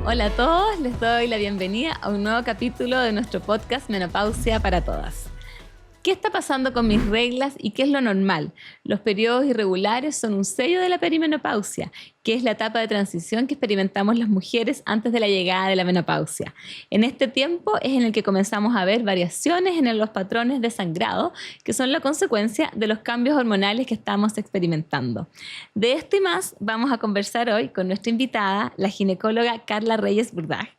Hola a todos, les doy la bienvenida a un nuevo capítulo de nuestro podcast Menopausia para Todas. ¿Qué está pasando con mis reglas y qué es lo normal? Los periodos irregulares son un sello de la perimenopausia, que es la etapa de transición que experimentamos las mujeres antes de la llegada de la menopausia. En este tiempo es en el que comenzamos a ver variaciones en los patrones de sangrado, que son la consecuencia de los cambios hormonales que estamos experimentando. De esto y más vamos a conversar hoy con nuestra invitada, la ginecóloga Carla Reyes Burdach,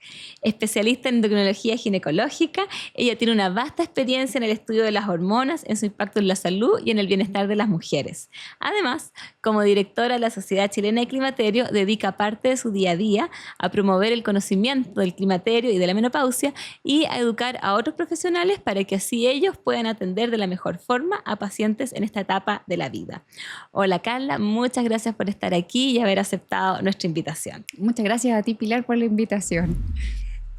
especialista en endocrinología ginecológica. Ella tiene una vasta experiencia en el estudio de las hormonas, en su impacto en la salud y en el bienestar de las mujeres. Además, como directora de la Sociedad Chilena de Climaterio, dedica parte de su día a día a promover el conocimiento del climaterio y de la menopausia y a educar a otros profesionales para que así ellos puedan atender de la mejor forma a pacientes en esta etapa de la vida. Hola Carla, muchas gracias por estar aquí y haber aceptado nuestra invitación. Muchas gracias a ti, Pilar, por la invitación.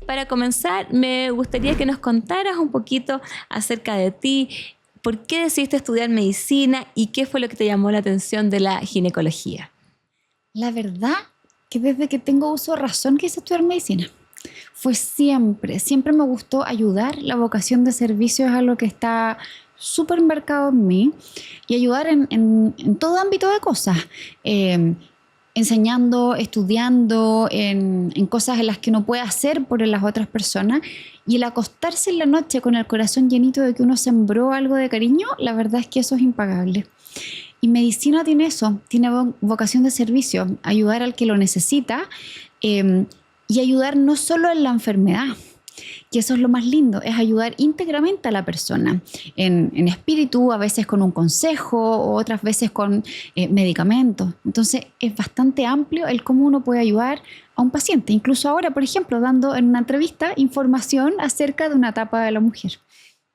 Para comenzar, me gustaría que nos contaras un poquito acerca de ti, por qué decidiste estudiar medicina y qué fue lo que te llamó la atención de la ginecología. La verdad que desde que tengo uso de razón quise estudiar medicina. Fue siempre me gustó ayudar. La vocación de servicio es algo que está súper marcado en mí y ayudar en todo ámbito de cosas. Enseñando, estudiando en cosas en las que uno puede hacer por las otras personas, y el acostarse en la noche con el corazón llenito de que uno sembró algo de cariño, la verdad es que eso es impagable. Y medicina tiene eso, tiene vocación de servicio, ayudar al que lo necesita, y ayudar no solo en la enfermedad, que eso es lo más lindo, es ayudar íntegramente a la persona, en espíritu, a veces con un consejo, o otras veces con medicamentos. Entonces es bastante amplio el cómo uno puede ayudar a un paciente. Incluso ahora, por ejemplo, dando en una entrevista información acerca de una etapa de la mujer.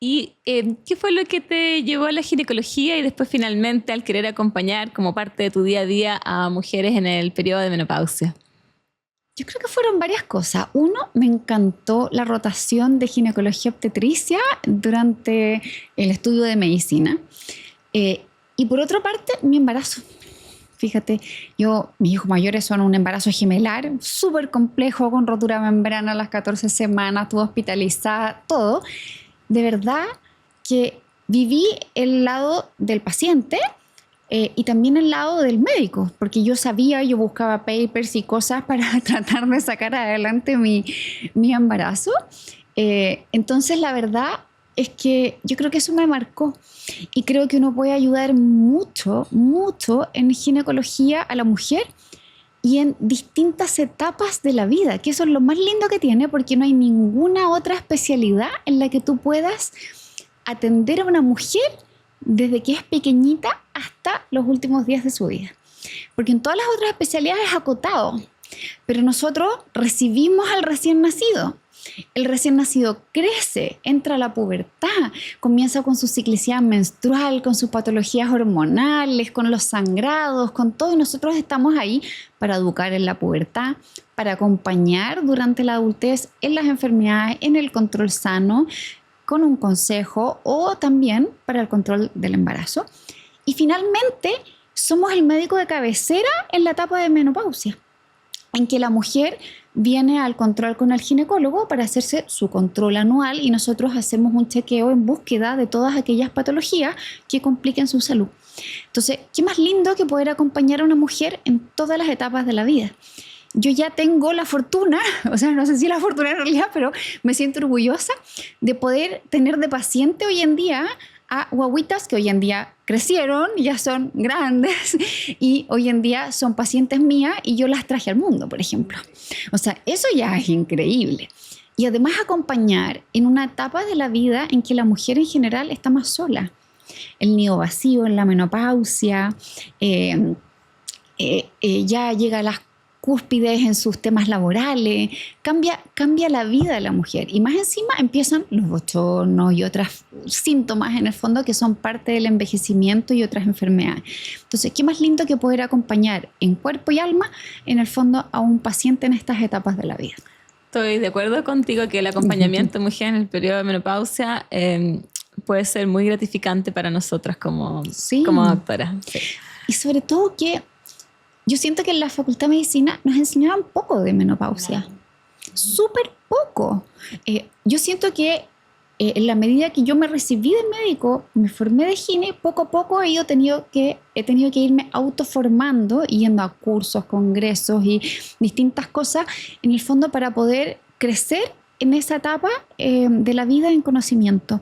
¿Y qué fue lo que te llevó a la ginecología y después finalmente al querer acompañar como parte de tu día a día a mujeres en el periodo de menopausia? Yo creo que fueron varias cosas. Uno, me encantó la rotación de ginecología obstetricia durante el estudio de medicina. Y por otra parte, mi embarazo. Fíjate, mis hijos mayores son un embarazo gemelar, súper complejo, con rotura de membrana a las 14 semanas, estuve hospitalizada, todo. De verdad que viví el lado del paciente, y también el lado del médico, porque yo buscaba papers y cosas para tratar de sacar adelante mi embarazo. Entonces la verdad es que yo creo que eso me marcó, y creo que uno puede ayudar mucho en ginecología a la mujer y en distintas etapas de la vida, que eso es lo más lindo que tiene, porque no hay ninguna otra especialidad en la que tú puedas atender a una mujer desde que es pequeñita hasta los últimos días de su vida. Porque en todas las otras especialidades es acotado, pero nosotros recibimos al recién nacido. El recién nacido crece, entra a la pubertad, comienza con su ciclicidad menstrual, con sus patologías hormonales, con los sangrados, con todo, y nosotros estamos ahí para educar en la pubertad, para acompañar durante la adultez en las enfermedades, en el control sano, con un consejo, o también para el control del embarazo. Y finalmente somos el médico de cabecera en la etapa de menopausia, en que la mujer viene al control con el ginecólogo para hacerse su control anual, y nosotros hacemos un chequeo en búsqueda de todas aquellas patologías que compliquen su salud. Entonces, ¿qué más lindo que poder acompañar a una mujer en todas las etapas de la vida? Yo ya tengo la fortuna, o sea, no sé si la fortuna en realidad, pero me siento orgullosa de poder tener de paciente hoy en día a guaguitas que hoy en día crecieron, ya son grandes, y hoy en día son pacientes mías y yo las traje al mundo, por ejemplo. O sea, eso ya es increíble. Y además acompañar en una etapa de la vida en que la mujer en general está más sola. El nido vacío en la menopausia, ya llega a las cúspides en sus temas laborales, cambia la vida de la mujer, y más encima empiezan los bochornos y otros síntomas en el fondo que son parte del envejecimiento y otras enfermedades. Entonces, qué más lindo que poder acompañar en cuerpo y alma en el fondo a un paciente en estas etapas de la vida. Estoy de acuerdo contigo que el acompañamiento de mujer en el periodo de menopausia puede ser muy gratificante para nosotras como doctoras. Sí. Y sobre todo que yo siento que en la Facultad de Medicina nos enseñaban poco de menopausia. súper poco. Yo siento que en la medida que yo me recibí de médico, me formé de gine, poco a poco he tenido que irme autoformando, yendo a cursos, congresos y distintas cosas, en el fondo para poder crecer en esa etapa de la vida en conocimiento.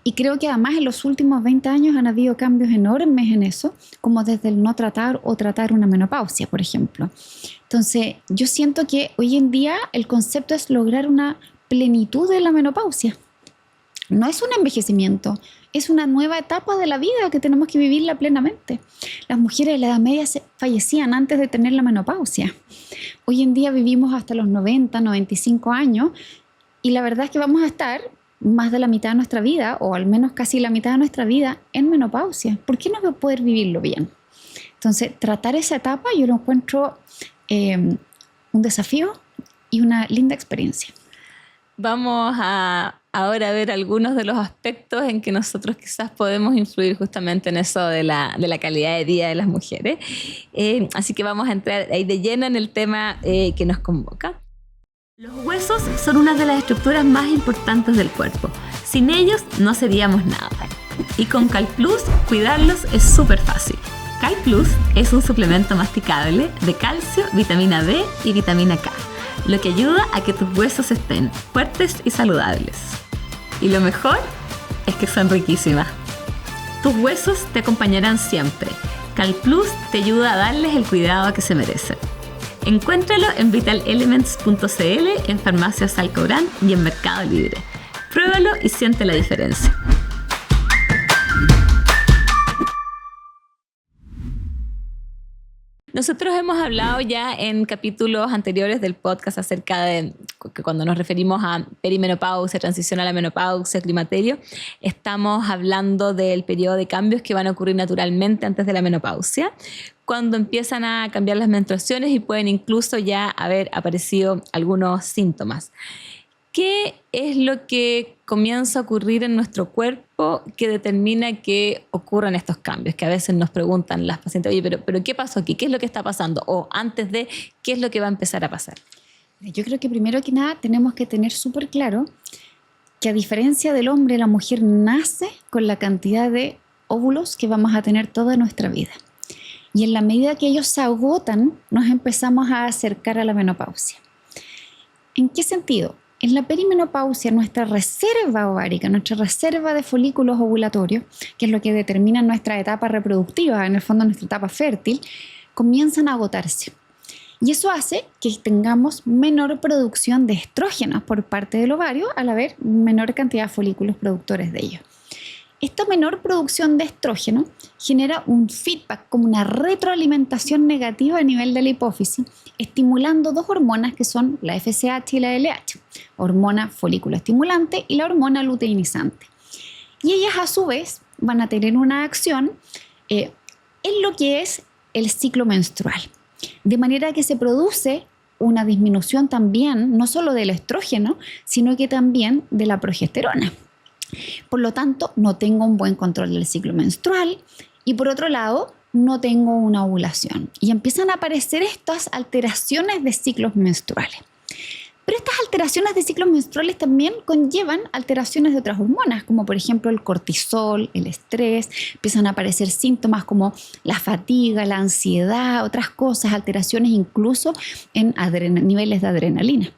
Y creo que además en los últimos 20 años han habido cambios enormes en eso, como desde el no tratar o tratar una menopausia, por ejemplo. Entonces, yo siento que hoy en día el concepto es lograr una plenitud de la menopausia. No es un envejecimiento, es una nueva etapa de la vida que tenemos que vivirla plenamente. Las mujeres de la Edad Media fallecían antes de tener la menopausia. Hoy en día vivimos hasta los 90, 95 años y la verdad es que vamos a estar más de la mitad de nuestra vida, o al menos casi la mitad de nuestra vida, en menopausia. ¿Por qué no voy a poder vivirlo bien? Entonces, tratar esa etapa yo lo encuentro un desafío y una linda experiencia. Vamos a ahora ver algunos de los aspectos en que nosotros quizás podemos influir justamente en eso de la calidad de vida de las mujeres. Así que vamos a entrar ahí de lleno en el tema que nos convoca. Los huesos son una de las estructuras más importantes del cuerpo. Sin ellos no seríamos nada. Y con CalPlus cuidarlos es súper fácil. CalPlus es un suplemento masticable de calcio, vitamina B y vitamina K, lo que ayuda a que tus huesos estén fuertes y saludables. Y lo mejor es que son riquísimas. Tus huesos te acompañarán siempre. CalPlus te ayuda a darles el cuidado que se merecen. Encuéntralo en vitalelements.cl, en Farmacias Alcobrán y en Mercado Libre. Pruébalo y siente la diferencia. Nosotros hemos hablado ya en capítulos anteriores del podcast acerca de que cuando nos referimos a perimenopausia, transición a la menopausia, climaterio, estamos hablando del periodo de cambios que van a ocurrir naturalmente antes de la menopausia, cuando empiezan a cambiar las menstruaciones y pueden incluso ya haber aparecido algunos síntomas. ¿Qué es lo que comienza a ocurrir en nuestro cuerpo que determina que ocurran estos cambios? Que a veces nos preguntan las pacientes, oye, pero ¿qué pasó aquí? ¿Qué es lo que está pasando? O antes de, ¿qué es lo que va a empezar a pasar? Yo creo que primero que nada tenemos que tener súper claro que a diferencia del hombre, la mujer nace con la cantidad de óvulos que vamos a tener toda nuestra vida. Y en la medida que ellos se agotan, nos empezamos a acercar a la menopausia. ¿En qué sentido? En la perimenopausia, nuestra reserva ovárica, nuestra reserva de folículos ovulatorios, que es lo que determina nuestra etapa reproductiva, en el fondo nuestra etapa fértil, comienzan a agotarse. Y eso hace que tengamos menor producción de estrógenos por parte del ovario al haber menor cantidad de folículos productores de ellos. Esta menor producción de estrógeno genera un feedback, como una retroalimentación negativa a nivel de la hipófisis, estimulando dos hormonas que son la FSH y la LH, hormona folículo estimulante y la hormona luteinizante. Y ellas a su vez van a tener una acción en lo que es el ciclo menstrual, de manera que se produce una disminución también, no solo del estrógeno, sino que también de la progesterona. Por lo tanto, no tengo un buen control del ciclo menstrual y por otro lado, no tengo una ovulación. Y empiezan a aparecer estas alteraciones de ciclos menstruales. Pero estas alteraciones de ciclos menstruales también conllevan alteraciones de otras hormonas, como por ejemplo el cortisol, el estrés. Empiezan a aparecer síntomas como la fatiga, la ansiedad, otras cosas, alteraciones incluso en niveles de adrenalina.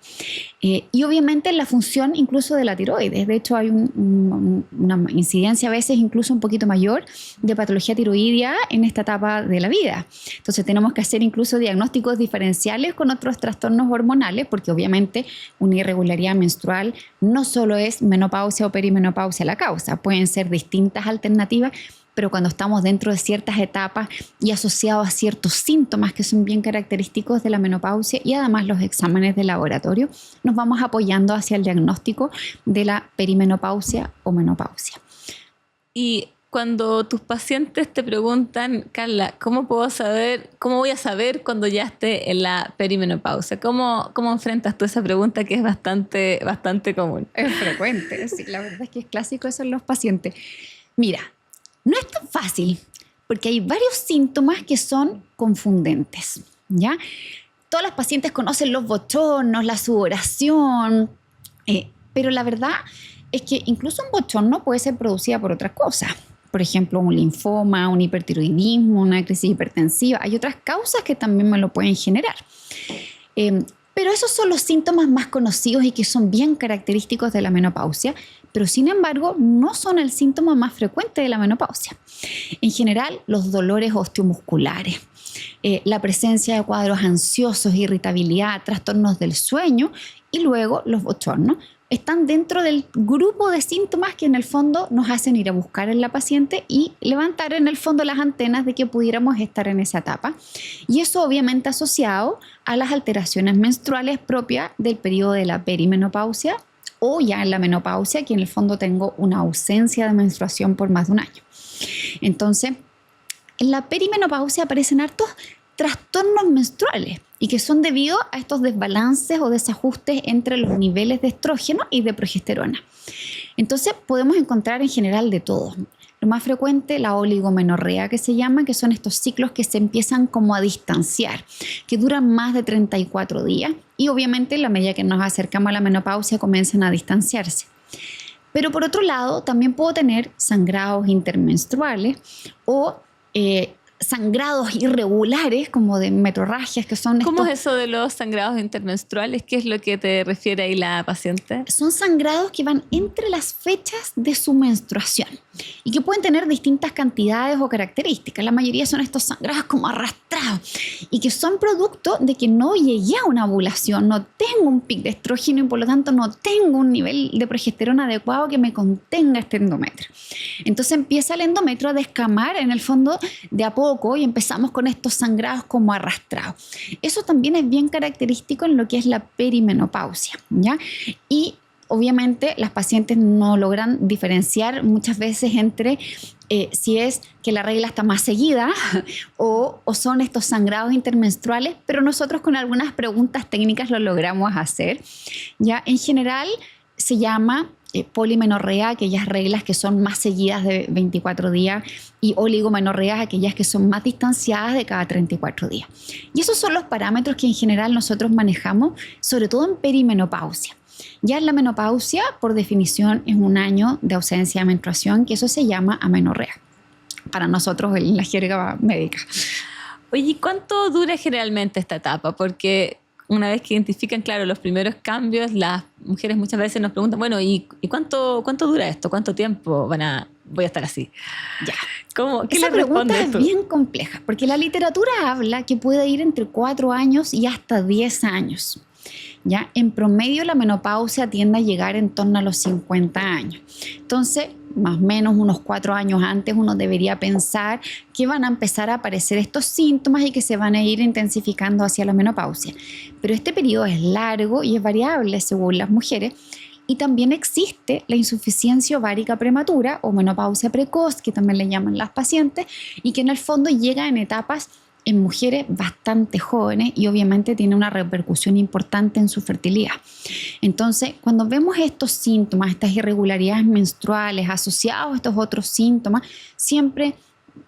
Y obviamente la función incluso de la tiroides. De hecho, hay una incidencia a veces incluso un poquito mayor de patología tiroidea en esta etapa de la vida. Entonces tenemos que hacer incluso diagnósticos diferenciales con otros trastornos hormonales, porque obviamente una irregularidad menstrual no solo es menopausia o perimenopausia la causa, pueden ser distintas alternativas, pero cuando estamos dentro de ciertas etapas y asociados a ciertos síntomas que son bien característicos de la menopausia y además los exámenes de laboratorio, nos vamos apoyando hacia el diagnóstico de la perimenopausia o menopausia. Y cuando tus pacientes te preguntan, Carla, ¿cómo voy a saber cuando ya esté en la perimenopausia? ¿Cómo enfrentas tú esa pregunta que es bastante común? Es frecuente, sí, la verdad es que es clásico eso en los pacientes. Mira, no es tan fácil porque hay varios síntomas que son confundentes, ¿ya? todas las pacientes conocen los bochornos, la sudoración, pero la verdad es que incluso un bochorno puede ser producida por otras cosas. Por ejemplo, un linfoma, un hipertiroidismo, una crisis hipertensiva. Hay otras causas que también me lo pueden generar. Pero esos son los síntomas más conocidos y que son bien característicos de la menopausia, pero sin embargo no son el síntoma más frecuente de la menopausia. En general, los dolores osteomusculares, la presencia de cuadros ansiosos, irritabilidad, trastornos del sueño y luego los bochornos están dentro del grupo de síntomas que en el fondo nos hacen ir a buscar en la paciente y levantar en el fondo las antenas de que pudiéramos estar en esa etapa. Y eso obviamente asociado a las alteraciones menstruales propias del periodo de la perimenopausia o ya en la menopausia, que en el fondo tengo una ausencia de menstruación por más de un año. Entonces, en la perimenopausia aparecen hartos trastornos menstruales y que son debido a estos desbalances o desajustes entre los niveles de estrógeno y de progesterona. Entonces podemos encontrar en general de todo. Lo más frecuente, la oligomenorrea que se llama, que son estos ciclos que se empiezan como a distanciar, que duran más de 34 días y obviamente en la medida que nos acercamos a la menopausia comienzan a distanciarse. Pero por otro lado, también puedo tener sangrados intermenstruales o sangrados irregulares como de metrorragias, que son ¿Cómo es eso de los sangrados intermenstruales? ¿Qué es lo que te refiere ahí la paciente? Son sangrados que van entre las fechas de su menstruación y que pueden tener distintas cantidades o características. La mayoría son estos sangrados como arrastrados y que son producto de que no llegué a una ovulación, no tengo un pic de estrógeno y por lo tanto no tengo un nivel de progesterona adecuado que me contenga este endometrio. Entonces empieza el endometrio a descamar en el fondo de a poco y empezamos con estos sangrados como arrastrados. Eso también es bien característico en lo que es la perimenopausia, ¿ya? Y obviamente las pacientes no logran diferenciar muchas veces entre si es que la regla está más seguida o son estos sangrados intermenstruales, pero nosotros con algunas preguntas técnicas lo logramos hacer. ¿Ya? En general se llama polimenorrea, aquellas reglas que son más seguidas de 24 días, y oligomenorrea, aquellas que son más distanciadas de cada 34 días. Y esos son los parámetros que en general nosotros manejamos, sobre todo en perimenopausia. Ya en la menopausia, por definición, es un año de ausencia de menstruación, que eso se llama amenorrea, para nosotros en la jerga médica. Oye, ¿y cuánto dura generalmente esta etapa? Porque una vez que identifican, claro, los primeros cambios, las mujeres muchas veces nos preguntan, bueno, ¿y cuánto dura esto? ¿Cuánto tiempo voy a estar así? Ya. ¿Qué Esa le responde pregunta es bien compleja, porque la literatura habla que puede ir entre 4 años y hasta 10 años. ¿Ya? En promedio la menopausia tiende a llegar en torno a los 50 años. Entonces, más o menos unos 4 años antes uno debería pensar que van a empezar a aparecer estos síntomas y que se van a ir intensificando hacia la menopausia. Pero este periodo es largo y es variable según las mujeres. Y también existe la insuficiencia ovárica prematura o menopausia precoz, que también le llaman las pacientes, y que en el fondo llega en etapas en mujeres bastante jóvenes y obviamente tiene una repercusión importante en su fertilidad. Entonces, cuando vemos estos síntomas, estas irregularidades menstruales asociados a estos otros síntomas, siempre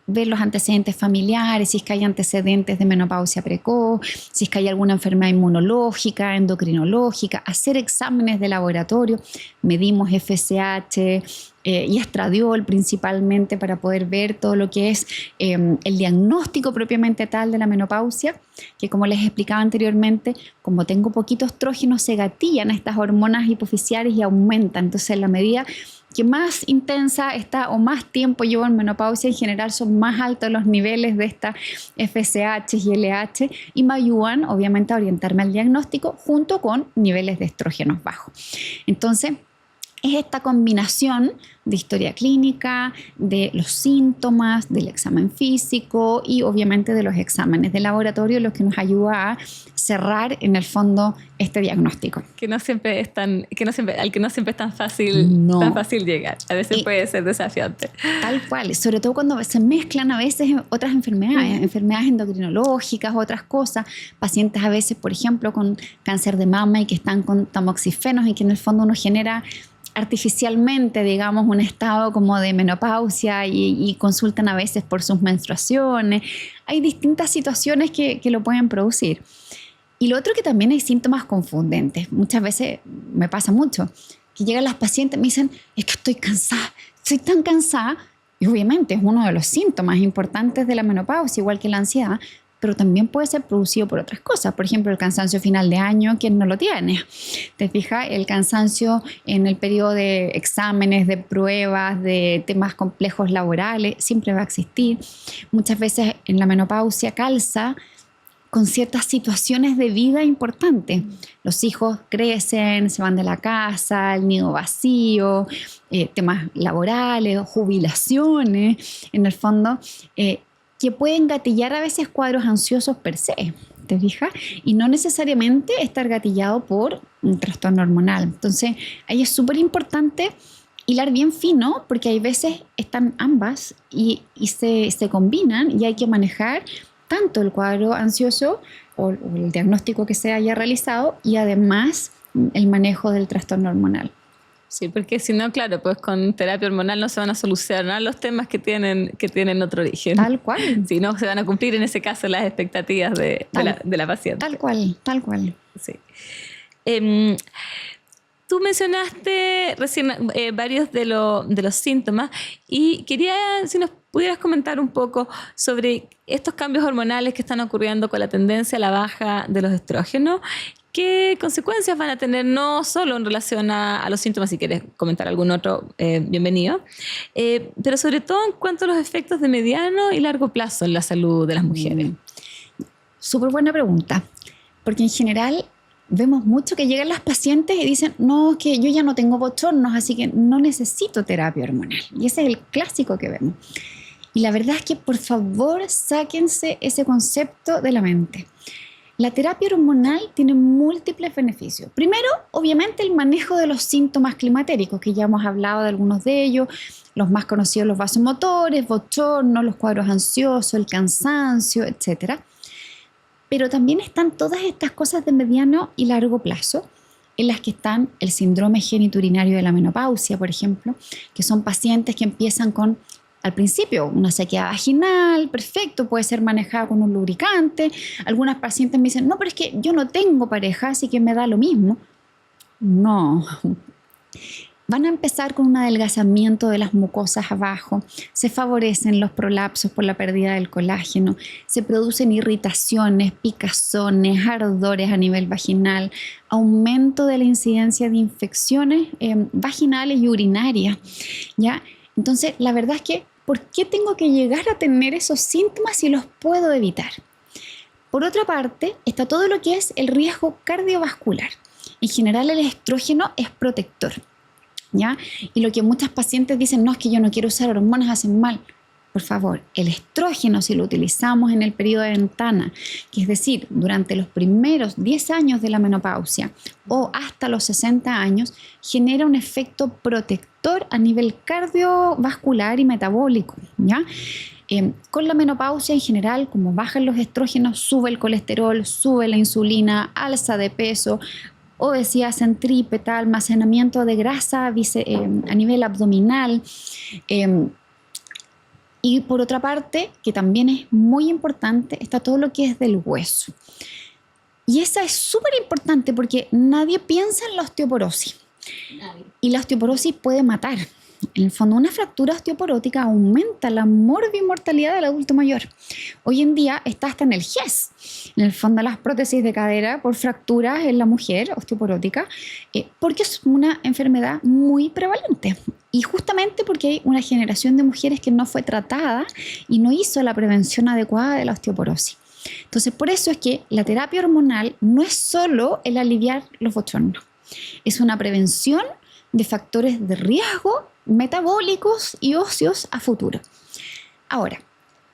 ver los antecedentes familiares, si es que hay antecedentes de menopausia precoz, si es que hay alguna enfermedad inmunológica, endocrinológica, hacer exámenes de laboratorio, medimos FSH y estradiol principalmente para poder ver todo lo que es el diagnóstico propiamente tal de la menopausia, que como les explicaba anteriormente, como tengo poquito estrógeno, se gatillan estas hormonas hipofisiales y aumentan. Entonces, en la medida que más intensa está o más tiempo llevo en menopausia, en general son más altos los niveles de esta FSH y LH y me ayudan obviamente a orientarme al diagnóstico junto con niveles de estrógenos bajos. Entonces, es esta combinación de historia clínica, de los síntomas, del examen físico y obviamente de los exámenes de laboratorio los que nos ayuda a cerrar en el fondo este diagnóstico. Al que no siempre es tan fácil llegar. A veces puede ser desafiante. Tal cual, sobre todo cuando se mezclan a veces otras enfermedades, enfermedades endocrinológicas, otras cosas, pacientes a veces, por ejemplo, con cáncer de mama y que están con tamoxifenos y que en el fondo uno genera artificialmente, digamos, un estado como de menopausia y consultan a veces por sus menstruaciones. Hay distintas situaciones que lo pueden producir. Y lo otro que también hay síntomas confundentes. Muchas veces me pasa mucho que llegan las pacientes y me dicen, es que estoy cansada, estoy tan cansada. Y obviamente es uno de los síntomas importantes de la menopausia, igual que la ansiedad, pero también puede ser producido por otras cosas. Por ejemplo, el cansancio final de año, ¿quién no lo tiene? ¿Te fijas? El cansancio en el periodo de exámenes, de pruebas, de temas complejos laborales, siempre va a existir. Muchas veces en la menopausia calza con ciertas situaciones de vida importantes. Los hijos crecen, se van de la casa, el nido vacío, temas laborales, jubilaciones, en el fondo, que pueden gatillar a veces cuadros ansiosos per se, ¿te fijas? Y no necesariamente estar gatillado por un trastorno hormonal. Entonces, ahí es súper importante hilar bien fino, porque hay veces están ambas y se combinan y hay que manejar tanto el cuadro ansioso o el diagnóstico que se haya realizado y además el manejo del trastorno hormonal. Sí, porque si no, claro, pues con terapia hormonal no se van a solucionar los temas que tienen otro origen. Tal cual. Si no, se van a cumplir en ese caso las expectativas de la paciente. Tal cual, tal cual. Sí. Tú mencionaste recién varios de los síntomas y quería, si nos pudieras comentar un poco sobre estos cambios hormonales que están ocurriendo con la tendencia a la baja de los estrógenos. ¿Qué consecuencias van a tener no solo en relación a los síntomas? Si quieres comentar algún otro, bienvenido. Pero sobre todo en cuanto a los efectos de mediano y largo plazo en la salud de las mujeres. Súper buena pregunta, porque en general vemos mucho que llegan las pacientes y dicen, no, es que yo ya no tengo bochornos, así que no necesito terapia hormonal. Y ese es el clásico que vemos. Y la verdad es que, por favor, sáquense ese concepto de la mente. La terapia hormonal tiene múltiples beneficios. Primero, obviamente, el manejo de los síntomas climatéricos, que ya hemos hablado de algunos de ellos, los más conocidos, los vasomotores, bochornos, los cuadros ansiosos, el cansancio, etc. Pero también están todas estas cosas de mediano y largo plazo, en las que están el síndrome genitourinario de la menopausia, por ejemplo, que son pacientes que empiezan con, al principio, una sequedad vaginal, perfecto, puede ser manejada con un lubricante. Algunas pacientes me dicen, no, pero es que yo no tengo pareja, así que me da lo mismo. No. Van a empezar con un adelgazamiento de las mucosas abajo, se favorecen los prolapsos por la pérdida del colágeno, se producen irritaciones, picazones, ardores a nivel vaginal, aumento de la incidencia de infecciones vaginales y urinarias, ¿ya? Entonces, la verdad es que, ¿por qué tengo que llegar a tener esos síntomas si los puedo evitar? Por otra parte, está todo lo que es el riesgo cardiovascular. En general, el estrógeno es protector, ¿ya? Y lo que muchas pacientes dicen, no, es que yo no quiero usar hormonas, hacen mal. Por favor, el estrógeno, si lo utilizamos en el periodo de ventana, que es decir, durante los primeros 10 años de la menopausia o hasta los 60 años, genera un efecto protector a nivel cardiovascular y metabólico, ¿ya? Con la menopausia en general, como bajan los estrógenos, sube el colesterol, sube la insulina, alza de peso, obesidad centrípeta, almacenamiento de grasa a nivel abdominal. Y por otra parte, que también es muy importante, está todo lo que es del hueso. Y esa es súper importante porque nadie piensa en la osteoporosis. Nadie. Y la osteoporosis puede matar. En el fondo, una fractura osteoporótica aumenta la morbimortalidad del adulto mayor. Hoy en día está hasta en el GES. En el fondo, las prótesis de cadera por fracturas en la mujer osteoporótica, porque es una enfermedad muy prevalente. Y justamente porque hay una generación de mujeres que no fue tratada y no hizo la prevención adecuada de la osteoporosis. Entonces, por eso es que la terapia hormonal no es solo el aliviar los bochornos. Es una prevención de factores de riesgo metabólicos y óseos a futuro. Ahora,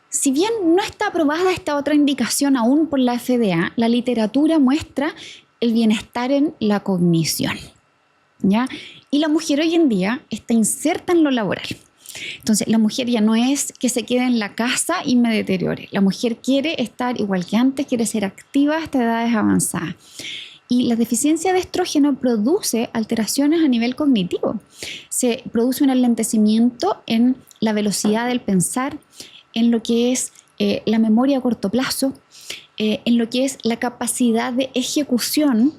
si bien no está aprobada esta otra indicación aún por la FDA, la literatura muestra el bienestar en la cognición, ¿ya? Y la mujer hoy en día está inserta en lo laboral. Entonces, la mujer ya no es que se quede en la casa y me deteriore. La mujer quiere estar igual que antes, quiere ser activa hasta edades avanzadas. Y la deficiencia de estrógeno produce alteraciones a nivel cognitivo. Se produce un alentecimiento en la velocidad del pensar, en lo que es la memoria a corto plazo, en lo que es la capacidad de ejecución.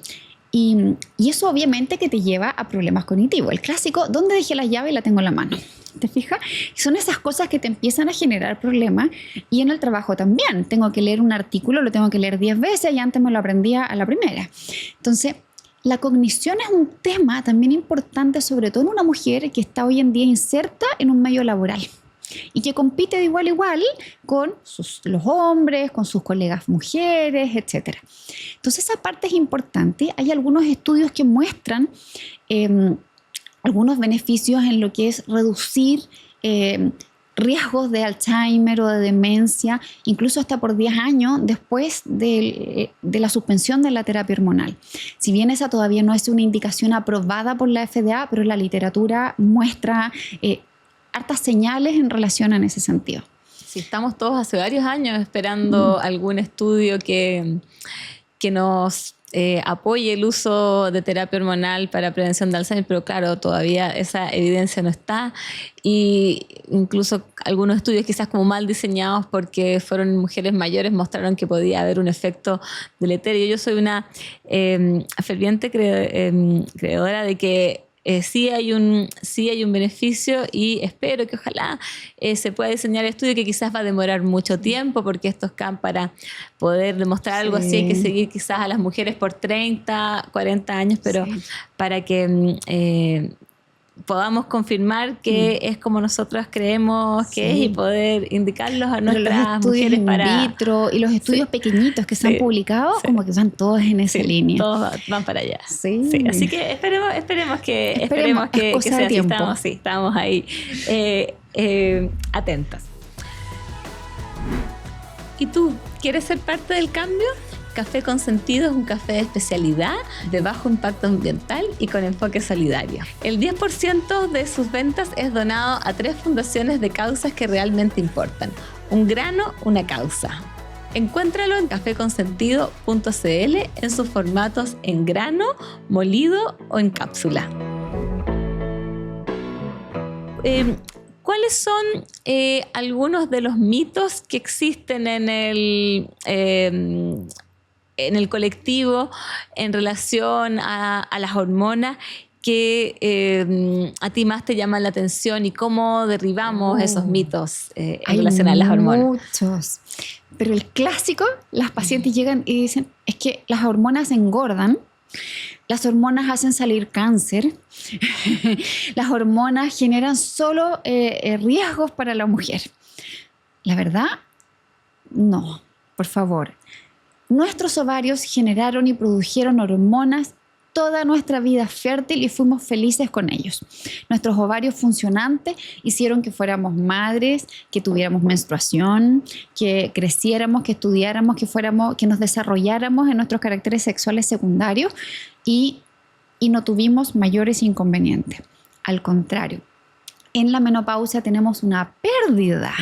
Y eso obviamente que te lleva a problemas cognitivos. El clásico, ¿dónde dejé la llave y la tengo en la mano? ¿Te fijas? Son esas cosas que te empiezan a generar problemas. Y en el trabajo también. Tengo que leer un artículo, lo tengo que leer 10 veces y antes me lo aprendía a la primera. Entonces, la cognición es un tema también importante, sobre todo en una mujer que está hoy en día inserta en un medio laboral y que compite de igual a igual con los hombres, con sus colegas mujeres, etc. Entonces, esa parte es importante. Hay algunos estudios que muestran algunos beneficios en lo que es reducir riesgos de Alzheimer o de demencia, incluso hasta por 10 años después de la suspensión de la terapia hormonal. Si bien esa todavía no es una indicación aprobada por la FDA, pero la literatura muestra hartas señales en relación en ese sentido. Sí, estamos todos hace varios años esperando algún estudio que nos apoye el uso de terapia hormonal para prevención de Alzheimer, pero claro, todavía esa evidencia no está, y incluso algunos estudios quizás como mal diseñados porque fueron mujeres mayores mostraron que podía haber un efecto deleterio. Yo soy una ferviente creedora de que sí hay un beneficio, y espero que ojalá se pueda diseñar el estudio, que quizás va a demorar mucho tiempo porque estos CAM, para poder demostrar algo así, hay que seguir quizás a las mujeres por 30, 40 años, pero para que podamos confirmar que es como nosotros creemos que es, y poder indicarlos a nuestras mujeres para... vitro y los estudios pequeñitos que se han publicado, como que van todos en esa línea. Todos van para allá. Sí. Así que esperemos que sea así. Estamos ahí atentas. ¿Y tú quieres ser parte del cambio? Café Consentido es un café de especialidad, de bajo impacto ambiental y con enfoque solidario. El 10% de sus ventas es donado a 3 fundaciones de causas que realmente importan. Un grano, una causa. Encuéntralo en cafeconsentido.cl en sus formatos en grano, molido o en cápsula. ¿Cuáles son algunos de los mitos que existen en el colectivo en relación a las hormonas que a ti más te llaman la atención, y cómo derribamos esos mitos en relación a las hormonas? Muchos, pero el clásico, las pacientes llegan y dicen, es que las hormonas engordan, las hormonas hacen salir cáncer, las hormonas generan solo riesgos para la mujer. La verdad, no, por favor. Nuestros ovarios generaron y produjeron hormonas toda nuestra vida fértil y fuimos felices con ellos. Nuestros ovarios funcionantes hicieron que fuéramos madres, que tuviéramos menstruación, que creciéramos, que estudiáramos, que nos desarrolláramos en nuestros caracteres sexuales secundarios y no tuvimos mayores inconvenientes. Al contrario, en la menopausia tenemos una pérdida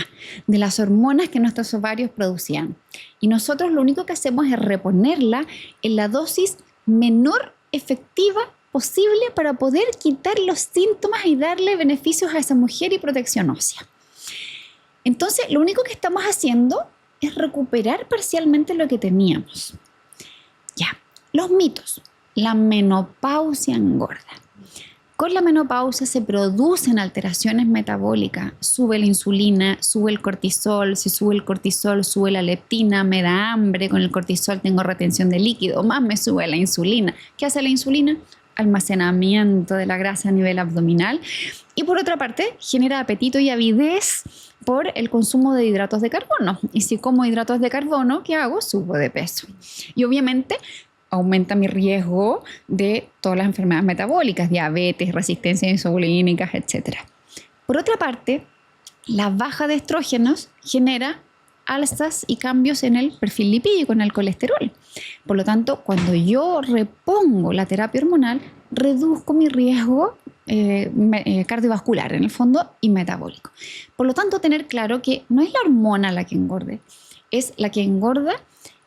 de las hormonas que nuestros ovarios producían. Y nosotros lo único que hacemos es reponerla en la dosis menor efectiva posible para poder quitar los síntomas y darle beneficios a esa mujer y protección ósea. Entonces, lo único que estamos haciendo es recuperar parcialmente lo que teníamos. Ya, los mitos. La menopausia engorda. Con la menopausia se producen alteraciones metabólicas, sube la insulina, sube el cortisol, si sube el cortisol, sube la leptina, me da hambre, con el cortisol tengo retención de líquido, más me sube la insulina. ¿Qué hace la insulina? Almacenamiento de la grasa a nivel abdominal, y por otra parte genera apetito y avidez por el consumo de hidratos de carbono. Y si como hidratos de carbono, ¿qué hago? Subo de peso. Y obviamente aumenta mi riesgo de todas las enfermedades metabólicas, diabetes, resistencia insulínicas, etc. Por otra parte, la baja de estrógenos genera alzas y cambios en el perfil lipídico, en el colesterol. Por lo tanto, cuando yo repongo la terapia hormonal, reduzco mi riesgo cardiovascular, en el fondo, y metabólico. Por lo tanto, tener claro que no es la hormona la que engorde, es la que engorda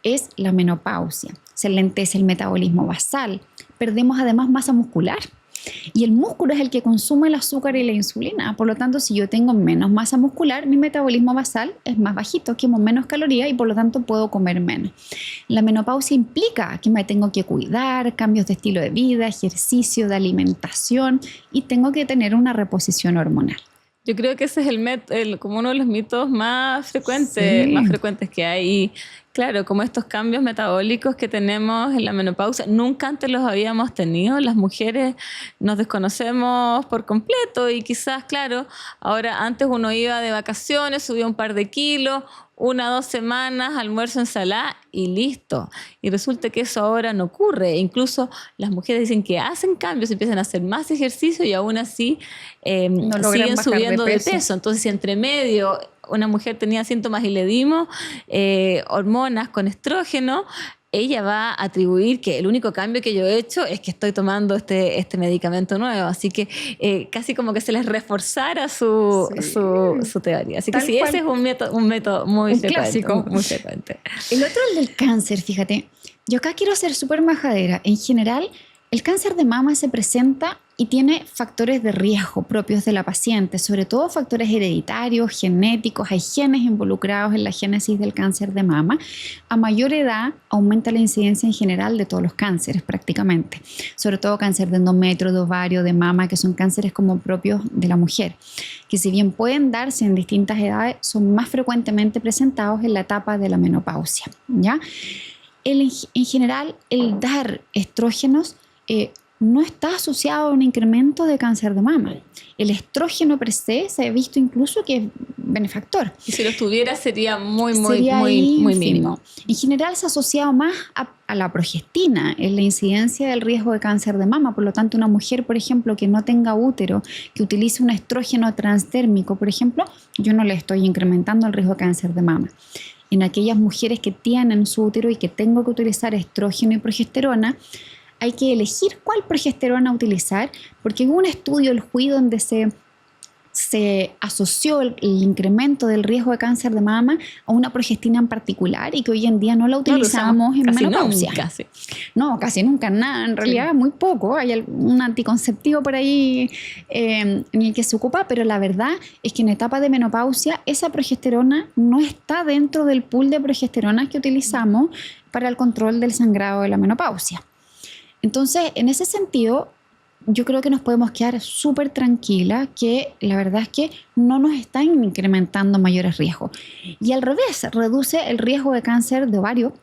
es la menopausia. Se lentece el metabolismo basal. Perdemos además masa muscular. Y el músculo es el que consume el azúcar y la insulina. Por lo tanto, si yo tengo menos masa muscular, mi metabolismo basal es más bajito, quemo menos calorías y por lo tanto puedo comer menos. La menopausia implica que me tengo que cuidar, cambios de estilo de vida, ejercicio, de alimentación y tengo que tener una reposición hormonal. Yo creo que ese es como uno de los mitos más frecuentes que hay. Y claro, como estos cambios metabólicos que tenemos en la menopausia, nunca antes los habíamos tenido. Las mujeres nos desconocemos por completo y quizás, claro, ahora antes uno iba de vacaciones, subía un par de kilos, 1 o 2 semanas, almuerzo, ensalada y listo. Y resulta que eso ahora no ocurre. Incluso las mujeres dicen que hacen cambios, empiezan a hacer más ejercicio y aún así no siguen subiendo de peso. Entonces, si entre medio una mujer tenía síntomas y le dimos hormonas con estrógeno, ella va a atribuir que el único cambio que yo he hecho es que estoy tomando este medicamento nuevo. Así que casi como que se les reforzara su teoría. Así que sí, ese es un método muy frecuente, clásico. Muy frecuente. El otro es el del cáncer, fíjate. Yo acá quiero ser súper majadera. En general, el cáncer de mama se presenta y tiene factores de riesgo propios de la paciente, sobre todo factores hereditarios, genéticos. Hay genes involucrados en la génesis del cáncer de mama. A mayor edad aumenta la incidencia en general de todos los cánceres prácticamente, sobre todo cáncer de endometrio, de ovario, de mama, que son cánceres como propios de la mujer, que si bien pueden darse en distintas edades, son más frecuentemente presentados en la etapa de la menopausia, ¿ya? En general, el dar estrógenos no está asociado a un incremento de cáncer de mama. El estrógeno per se ha visto incluso que es benefactor. Y si lo tuviera sería muy mínimo. En general se ha asociado más a la progestina en la incidencia del riesgo de cáncer de mama. Por lo tanto, una mujer, por ejemplo, que no tenga útero, que utilice un estrógeno transdérmico, por ejemplo, yo no le estoy incrementando el riesgo de cáncer de mama. En aquellas mujeres que tienen su útero y que tengo que utilizar estrógeno y progesterona, hay que elegir cuál progesterona utilizar, porque hubo un estudio, el JUI, donde se asoció el incremento del riesgo de cáncer de mama a una progestina en particular y que hoy en día no la utilizamos en menopausia. No, casi nunca, nada, en realidad muy poco. Hay un anticonceptivo por ahí en el que se ocupa, pero la verdad es que en etapa de menopausia esa progesterona no está dentro del pool de progesteronas que utilizamos para el control del sangrado de la menopausia. Entonces, en ese sentido, yo creo que nos podemos quedar súper tranquilas que la verdad es que no nos están incrementando mayores riesgos. Y al revés, reduce el riesgo de cáncer de ovario,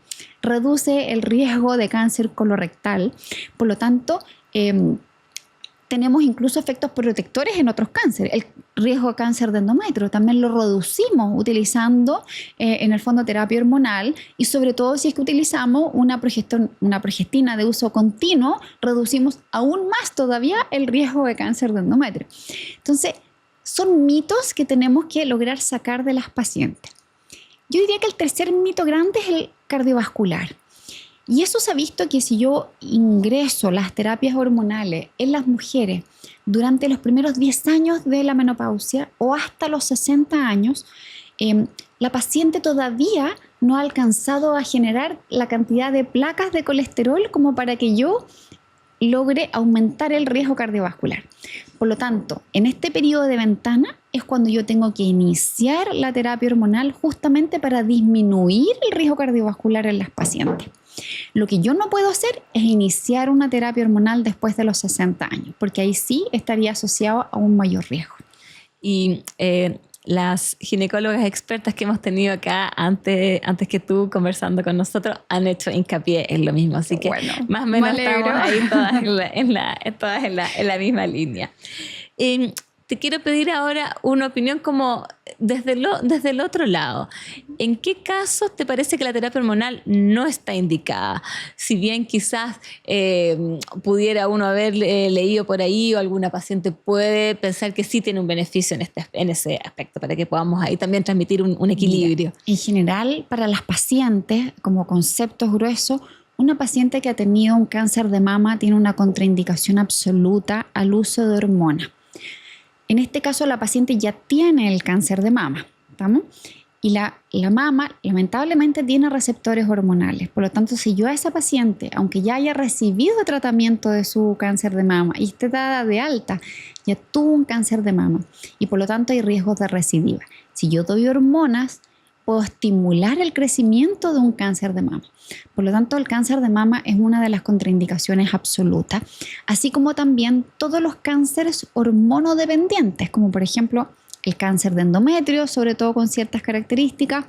reduce el riesgo de cáncer colorectal. Por lo tanto, tenemos incluso efectos protectores en otros cánceres. El riesgo de cáncer de endometrio también lo reducimos utilizando en el fondo terapia hormonal y sobre todo si es que utilizamos una progestina de uso continuo, reducimos aún más todavía el riesgo de cáncer de endometrio. Entonces, son mitos que tenemos que lograr sacar de las pacientes. Yo diría que el tercer mito grande es el cardiovascular. Y eso se ha visto que si yo ingreso las terapias hormonales en las mujeres durante los primeros 10 años de la menopausia o hasta los 60 años, la paciente todavía no ha alcanzado a generar la cantidad de placas de colesterol como para que yo logre aumentar el riesgo cardiovascular. Por lo tanto, en este periodo de ventana es cuando yo tengo que iniciar la terapia hormonal justamente para disminuir el riesgo cardiovascular en las pacientes. Lo que yo no puedo hacer es iniciar una terapia hormonal después de los 60 años, porque ahí sí estaría asociado a un mayor riesgo. Y las ginecólogas expertas que hemos tenido acá antes que tú conversando con nosotros han hecho hincapié en lo mismo, así que bueno, más o menos estamos ahí todas en la misma línea. Te quiero pedir ahora una opinión como desde el otro lado. ¿En qué casos te parece que la terapia hormonal no está indicada? Si bien quizás pudiera uno haber leído por ahí o alguna paciente puede pensar que sí tiene un beneficio en ese aspecto, para que podamos ahí también transmitir un equilibrio. En general, para las pacientes, como conceptos gruesos, una paciente que ha tenido un cáncer de mama tiene una contraindicación absoluta al uso de hormonas. En este caso, la paciente ya tiene el cáncer de mama, ¿estamos? Y la mama lamentablemente tiene receptores hormonales. Por lo tanto, si yo a esa paciente, aunque ya haya recibido tratamiento de su cáncer de mama y esté dada de alta, ya tuvo un cáncer de mama y por lo tanto hay riesgos de recidiva. Si yo doy hormonas, puedo estimular el crecimiento de un cáncer de mama. Por lo tanto, el cáncer de mama es una de las contraindicaciones absolutas, así como también todos los cánceres hormonodependientes, como por ejemplo el cáncer de endometrio, sobre todo con ciertas características,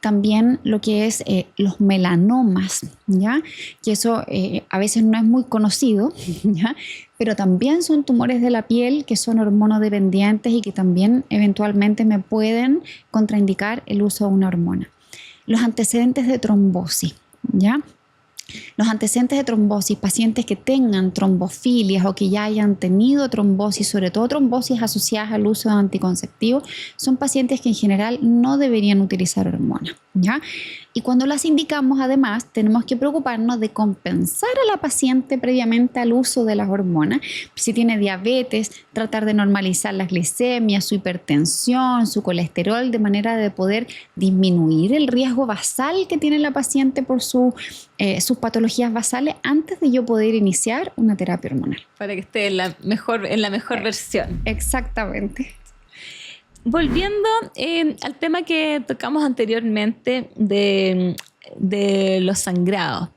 también lo que es los melanomas, ¿ya? Que eso a veces no es muy conocido, ¿ya? Pero también son tumores de la piel que son hormonodependientes y que también eventualmente me pueden contraindicar el uso de una hormona. Los antecedentes de trombosis, ¿ya? Los antecedentes de trombosis, pacientes que tengan trombofilias o que ya hayan tenido trombosis, sobre todo trombosis asociadas al uso de anticonceptivos, son pacientes que en general no deberían utilizar hormonas, ¿ya? Y cuando las indicamos, además, tenemos que preocuparnos de compensar a la paciente previamente al uso de las hormonas. Si tiene diabetes, tratar de normalizar las glicemias, su hipertensión, su colesterol, de manera de poder disminuir el riesgo basal que tiene la paciente por sus patologías basales antes de yo poder iniciar una terapia hormonal. Para que esté en la mejor versión. Exactamente. Volviendo al tema que tocamos anteriormente de los sangrados.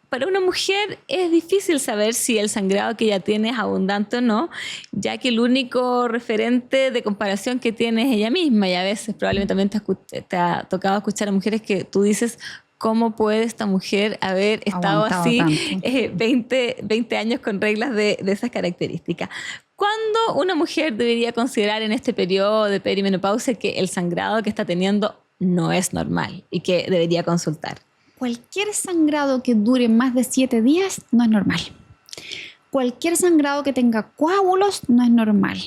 Para una mujer es difícil saber si el sangrado que ella tiene es abundante o no, ya que el único referente de comparación que tiene es ella misma, y a veces probablemente también te ha tocado escuchar a mujeres que tú dices: ¿cómo puede esta mujer haber estado así 20 años con reglas de esas características? ¿Cuándo una mujer debería considerar en este periodo de perimenopausia que el sangrado que está teniendo no es normal y que debería consultar? Cualquier sangrado que dure más de 7 días no es normal. Cualquier sangrado que tenga coágulos no es normal.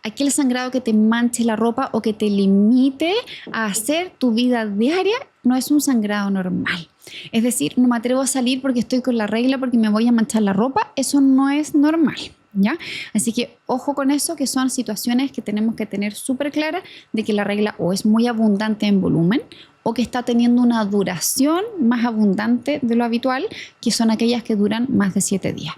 Aquel sangrado que te manche la ropa o que te limite a hacer tu vida diaria no es un sangrado normal. Es decir, no me atrevo a salir porque estoy con la regla porque me voy a manchar la ropa. Eso no es normal, ¿ya? Así que ojo con eso, que son situaciones que tenemos que tener súper claras de que la regla o es muy abundante en volumen o que está teniendo una duración más abundante de lo habitual, que son aquellas que duran más de 7 días.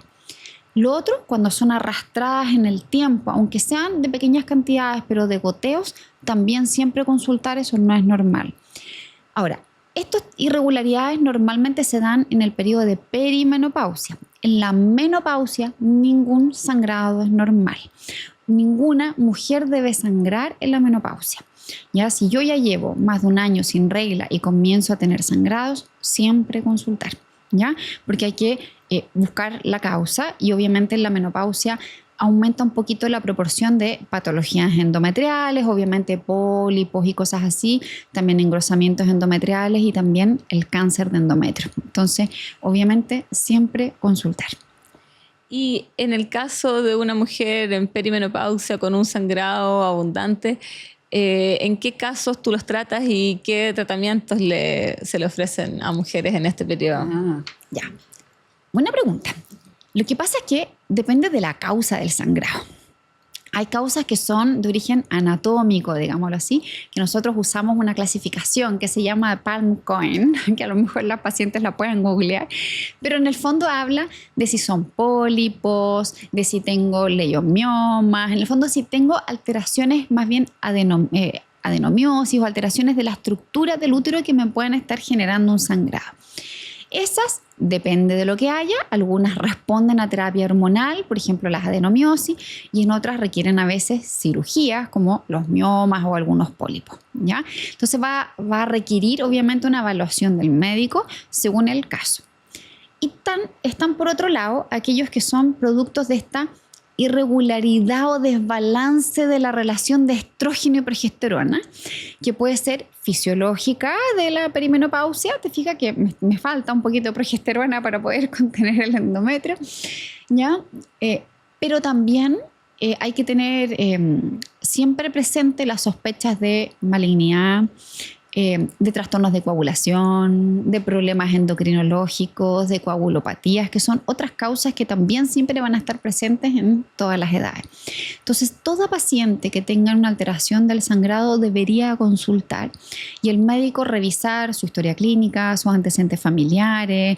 Lo otro, cuando son arrastradas en el tiempo, aunque sean de pequeñas cantidades, pero de goteos, también siempre consultar, eso no es normal. Ahora, estas irregularidades normalmente se dan en el periodo de perimenopausia. En la menopausia, ningún sangrado es normal. Ninguna mujer debe sangrar en la menopausia. Ya, si yo ya llevo más de un año sin regla y comienzo a tener sangrados, siempre consultar, ¿ya? Porque hay que buscar la causa, y obviamente en la menopausia aumenta un poquito la proporción de patologías endometriales, obviamente pólipos y cosas así, también engrosamientos endometriales y también el cáncer de endometrio. Entonces, obviamente, siempre consultar. Y en el caso de una mujer en perimenopausia con un sangrado abundante, ¿en qué casos tú los tratas y qué tratamientos se le ofrecen a mujeres en este periodo? Ya, buena pregunta. Lo que pasa es que depende de la causa del sangrado. Hay causas que son de origen anatómico, digámoslo así, que nosotros usamos una clasificación que se llama Palm Coin, que a lo mejor las pacientes la pueden googlear, pero en el fondo habla de si son pólipos, de si tengo leiomiomas, en el fondo si tengo alteraciones más bien adenomiosis o alteraciones de la estructura del útero que me pueden estar generando un sangrado. Esas, depende de lo que haya, algunas responden a terapia hormonal, por ejemplo las adenomiosis, y en otras requieren a veces cirugías como los miomas o algunos pólipos, ¿ya? Entonces va a requerir obviamente una evaluación del médico según el caso. Y están por otro lado aquellos que son productos de esta irregularidad o desbalance de la relación de estrógeno y progesterona, que puede ser fisiológica de la perimenopausia. Te fijas que me falta un poquito de progesterona para poder contener el endometrio, ¿ya? Pero también hay que tener siempre presente las sospechas de malignidad, de trastornos de coagulación, de problemas endocrinológicos, de coagulopatías, que son otras causas que también siempre van a estar presentes en todas las edades. Entonces, toda paciente que tenga una alteración del sangrado debería consultar y el médico revisar su historia clínica, sus antecedentes familiares,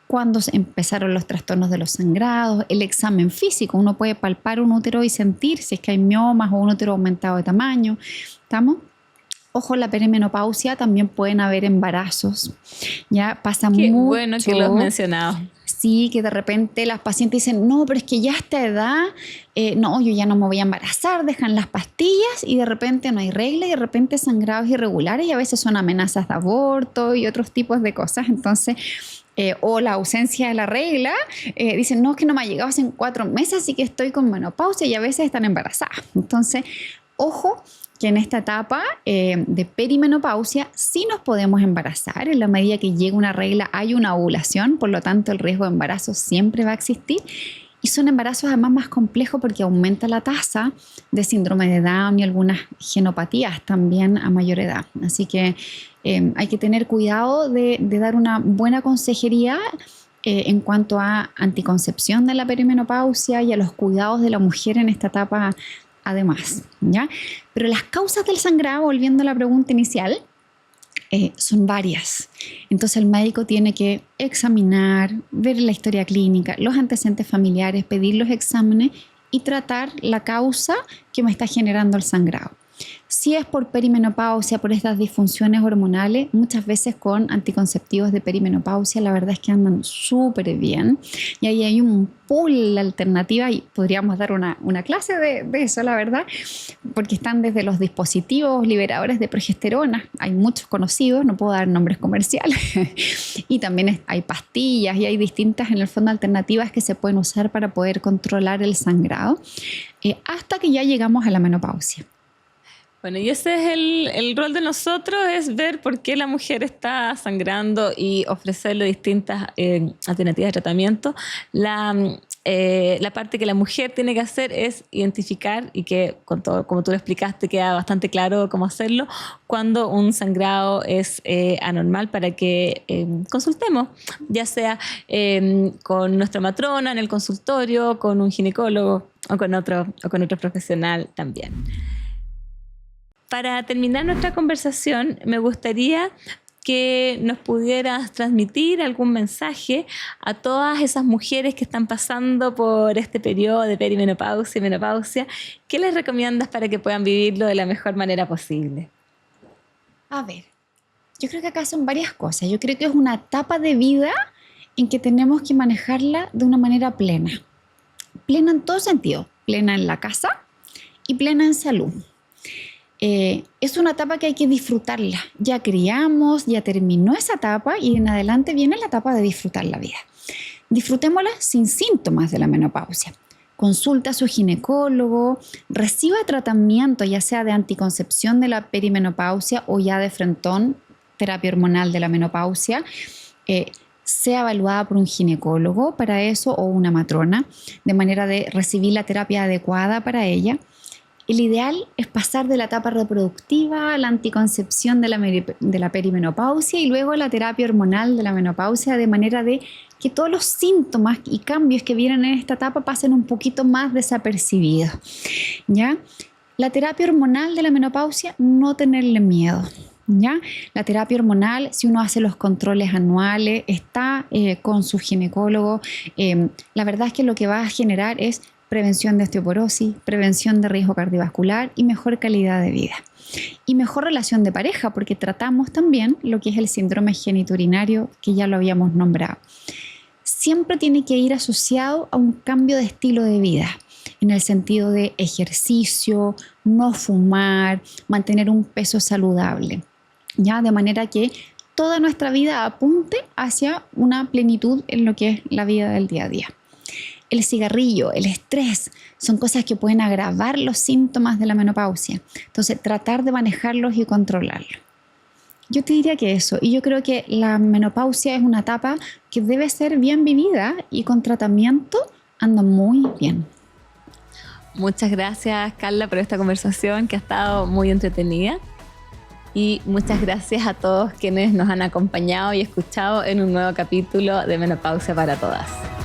cuándo empezaron los trastornos de los sangrados, el examen físico. Uno puede palpar un útero y sentir si es que hay miomas o un útero aumentado de tamaño. ¿Estamos? Ojo, la perimenopausia también pueden haber embarazos. Ya pasa mucho. Qué bueno que lo has mencionado. Sí, que de repente las pacientes dicen, no, pero es que ya a esta edad, no, yo ya no me voy a embarazar, dejan las pastillas y de repente no hay regla y de repente sangrados irregulares y a veces son amenazas de aborto y otros tipos de cosas. Entonces, o la ausencia de la regla, dicen, no, es que no me ha llegado hace 4 meses, así que estoy con menopausia y a veces están embarazadas. Entonces, ojo, que en esta etapa de perimenopausia sí nos podemos embarazar. En la medida que llega una regla hay una ovulación, por lo tanto el riesgo de embarazo siempre va a existir. Y son embarazos además más complejos porque aumenta la tasa de síndrome de Down y algunas genopatías también a mayor edad. Así que hay que tener cuidado de dar una buena consejería en cuanto a anticoncepción de la perimenopausia y a los cuidados de la mujer en esta etapa además, ¿ya? Pero las causas del sangrado, volviendo a la pregunta inicial, son varias. Entonces el médico tiene que examinar, ver la historia clínica, los antecedentes familiares, pedir los exámenes y tratar la causa que me está generando el sangrado. Si es por perimenopausia, por estas disfunciones hormonales, muchas veces con anticonceptivos de perimenopausia, la verdad es que andan súper bien. Y ahí hay un pool de alternativas y podríamos dar una clase de eso, la verdad, porque están desde los dispositivos liberadores de progesterona, hay muchos conocidos, no puedo dar nombres comerciales, y también hay pastillas y hay distintas, en el fondo, alternativas que se pueden usar para poder controlar el sangrado, hasta que ya llegamos a la menopausia. Bueno, y ese es el rol de nosotros, es ver por qué la mujer está sangrando y ofrecerle distintas alternativas de tratamiento. La parte que la mujer tiene que hacer es identificar, y que con todo, como tú lo explicaste, queda bastante claro cómo hacerlo, cuando un sangrado es anormal, para que consultemos, ya sea con nuestra matrona en el consultorio, con un ginecólogo o con otro profesional también. Para terminar nuestra conversación, me gustaría que nos pudieras transmitir algún mensaje a todas esas mujeres que están pasando por este periodo de perimenopausia y menopausia. ¿Qué les recomiendas para que puedan vivirlo de la mejor manera posible? A ver, yo creo que acá son varias cosas. Yo creo que es una etapa de vida en que tenemos que manejarla de una manera plena. Plena en todo sentido. Plena en la casa y plena en salud. Es una etapa que hay que disfrutarla. Ya criamos, ya terminó esa etapa y en adelante viene la etapa de disfrutar la vida. Disfrutémosla sin síntomas de la menopausia. Consulta a su ginecólogo, reciba tratamiento ya sea de anticoncepción de la perimenopausia o ya de frentón, terapia hormonal de la menopausia. Sea evaluada por un ginecólogo para eso o una matrona, de manera de recibir la terapia adecuada para ella. El ideal es pasar de la etapa reproductiva a la anticoncepción de la perimenopausia y luego la terapia hormonal de la menopausia, de manera de que todos los síntomas y cambios que vienen en esta etapa pasen un poquito más desapercibidos, ¿ya? La terapia hormonal de la menopausia, no tenerle miedo, ¿ya? La terapia hormonal, si uno hace los controles anuales, está con su ginecólogo, la verdad es que lo que va a generar es prevención de osteoporosis, prevención de riesgo cardiovascular y mejor calidad de vida. Y mejor relación de pareja, porque tratamos también lo que es el síndrome genitourinario, que ya lo habíamos nombrado. Siempre tiene que ir asociado a un cambio de estilo de vida, en el sentido de ejercicio, no fumar, mantener un peso saludable, ¿ya? De manera que toda nuestra vida apunte hacia una plenitud en lo que es la vida del día a día. El cigarrillo, el estrés, son cosas que pueden agravar los síntomas de la menopausia. Entonces, tratar de manejarlos y controlarlos. Yo te diría que eso. Y yo creo que la menopausia es una etapa que debe ser bien vivida y con tratamiento anda muy bien. Muchas gracias, Carla, por esta conversación que ha estado muy entretenida. y muchas gracias a todos quienes nos han acompañado y escuchado en un nuevo capítulo de Menopausia para Todas.